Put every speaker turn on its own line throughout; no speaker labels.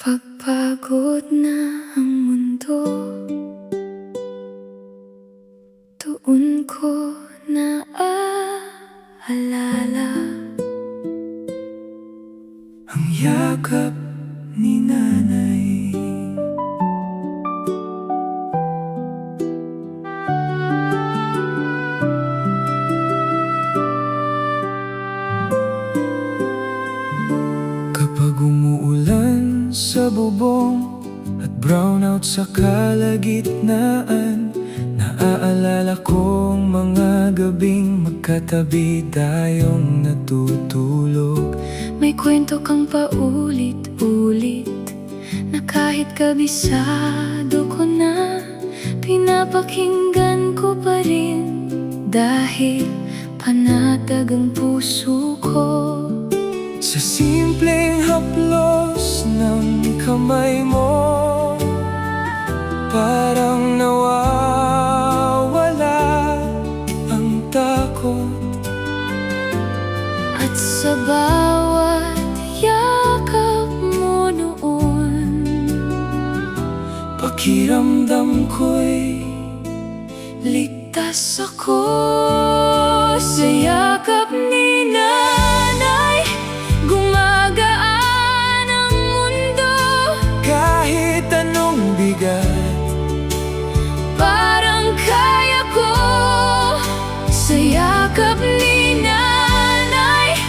Kapag pagod na ang mundo, doon ko naaalala
ang yakap ni nanay. Kapag umuulan sa bubong at brownout sa kalagitnaan, naaalala kong mga gabing magkatabi tayong natutulog.
May kwento kang paulit-ulit na kahit kabisado ko na, pinapakinggan ko pa rin dahil panatag ang puso ko.
Sa simpleng haplos ng kamay mo, parang nawawala ang takot.
At sa bawat yakap mo noon,
pakiramdam ko'y
ligtas ako. Sa yakap ni nanay, gumagaan ang mundo.
kahit anong bigat,
Parang kaya ko. Sa yakap ni nanay,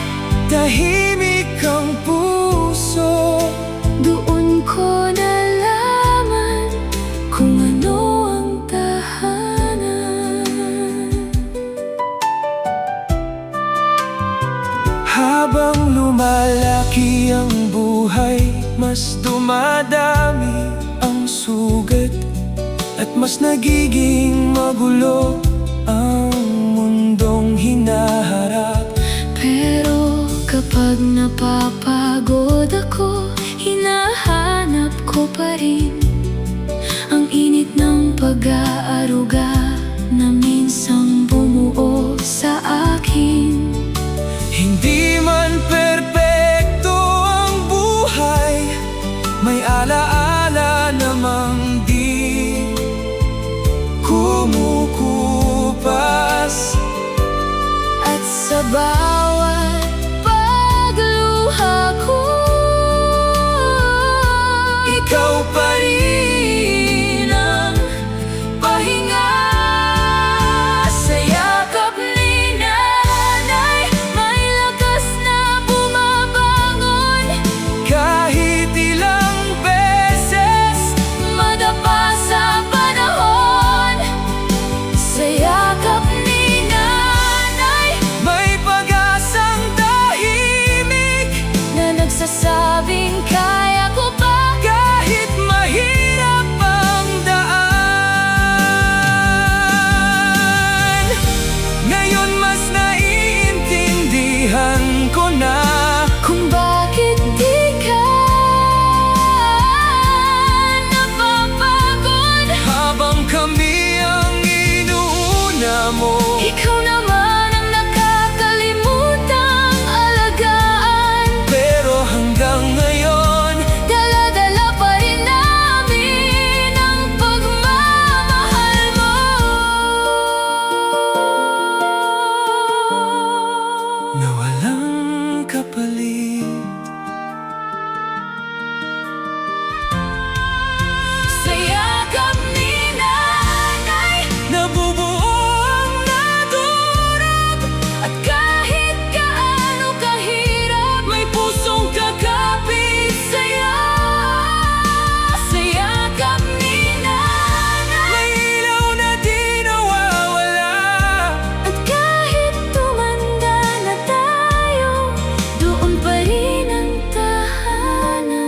tahimik ang puso.
doon ko nalaman kung ano ang tahanan.
Habang lumalaki ang buhay, mas dumadami ang sugat at mas nagiging magulo ang mundong hinaharap.
Pero kapag napapagod ako, hinahanap ko pa rin ang init ng pag-aaruga na minsang bumuo sa akin.
Hindi man perpekto ang buhay, may alaala namang di kumukupas.
At sa bawat pagluha ko,
Ikaw pa rin ang
pahinga. Sa yakap ni nanay, may lakas na bumabangon.
kahit ilang beses
Madapa sa panahon. Sa yakap ni nanay,
may pag-asang tahimik,
na nagsasabing kaya ko pa.
kahit mahirap ang daan. Ngayon mas naiintindihan ko na
Kung bakit di ka napapagod.
habang kami ang inuuna mo.
Ikaw naman ang nakakalimutang alagaan.
Pero hanggang ngayon,
Dala-dala pa rin namin ang pagmamahal mo.
na walang kapalit.
Sa yakap ni nanay,
Nabubuong nadurog,
at kahit gaano kahirap,
may pusong kakapit
saya. Sa yakap ni nanay,
may ilaw na di nawawala.
at kahit tumanda na tayo, doon pa rin ang tahanan.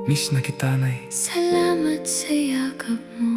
Miss na kita, Nay.
Salamat sa yakap mo.